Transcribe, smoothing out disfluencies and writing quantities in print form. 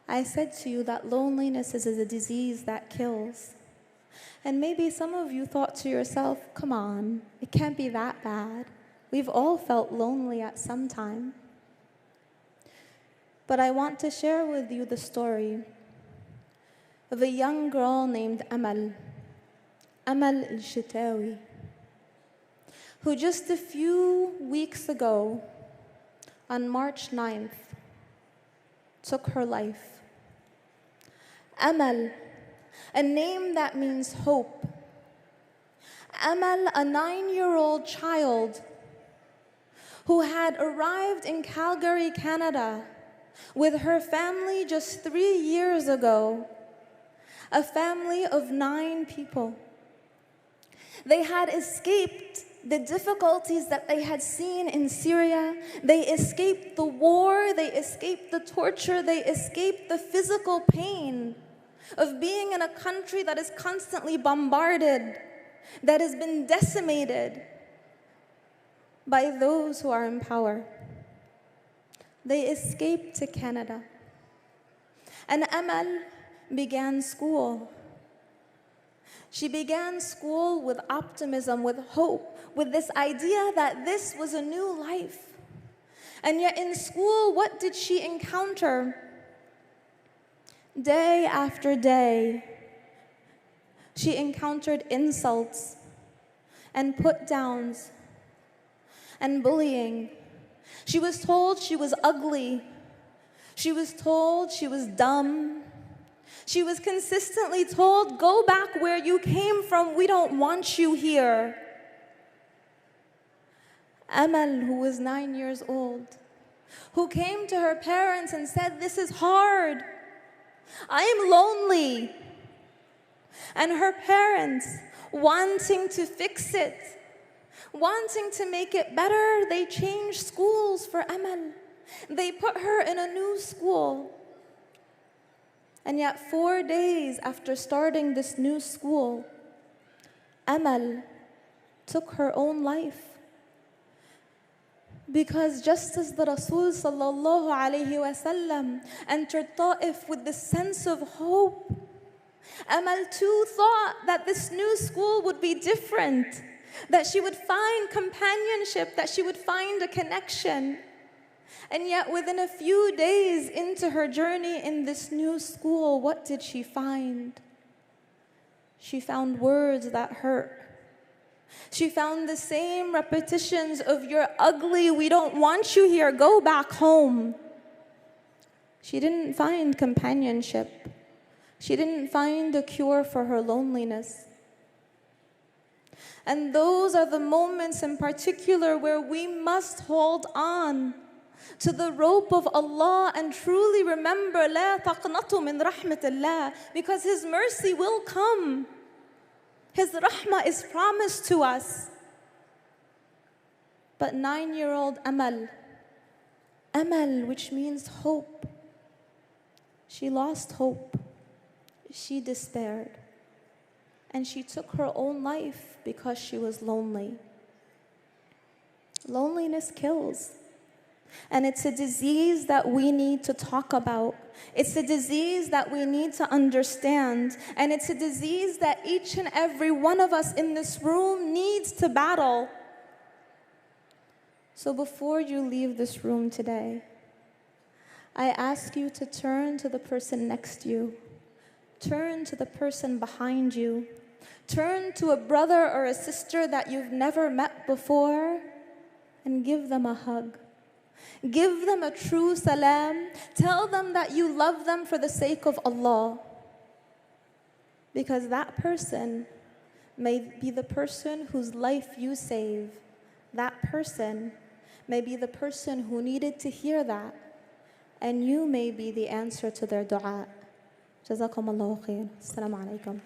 I said to you that loneliness is a disease that kills. And maybe some of you thought to yourself, come on, it can't be that bad. We've all felt lonely at some time. But I want to share with you the story of a young girl named Amal Alshteiwi, who just a few weeks ago, on March 9th, took her life. Amal, a name that means hope. Amal, a 9-year-old child who had arrived in Calgary, Canada, with her family just 3 years ago, a family of 9 people. They had escaped the difficulties that they had seen in Syria. They escaped the war, they escaped the torture, they escaped the physical pain of being in a country that is constantly bombarded, that has been decimated by those who are in power. They escaped to Canada. And Amal began school. She began school with optimism, with hope, with this idea that this was a new life. And yet in school, what did she encounter? Day after day, she encountered insults and put-downs and bullying. She was told she was ugly. She was told she was dumb. She was consistently told, go back where you came from, we don't want you here. Amal, who was 9 years old, who came to her parents and said, this is hard. I am lonely. And her parents, wanting to fix it, wanting to make it better, they changed schools for Amal. They put her in a new school. And yet 4 days after starting this new school, Amal took her own life. Because just as the Rasul sallallahu alayhi wasallam entered Ta'if with this sense of hope, Amal too thought that this new school would be different, that she would find companionship, that she would find a connection. And yet within a few days into her journey in this new school, what did she find? She found words that hurt. She found the same repetitions of, you're ugly, we don't want you here, go back home. She didn't find companionship. She didn't find a cure for her loneliness. And those are the moments in particular where we must hold on to the rope of Allah and truly remember, لا تقنطوا من رحمة الله, because His mercy will come. His rahmah is promised to us. But 9-year-old Amal, which means hope, she lost hope. She despaired. And she took her own life because she was lonely. Loneliness kills. And it's a disease that we need to talk about. It's a disease that we need to understand. And it's a disease that each and every one of us in this room needs to battle. So before you leave this room today, I ask you to turn to the person next to you. Turn to the person behind you. Turn to a brother or a sister that you've never met before and give them a hug. Give them a true salam. Tell them that you love them for the sake of Allah. Because that person may be the person whose life you save. That person may be the person who needed to hear that. And you may be the answer to their dua. Jazakum Allahu khair. Assalamu alaikum.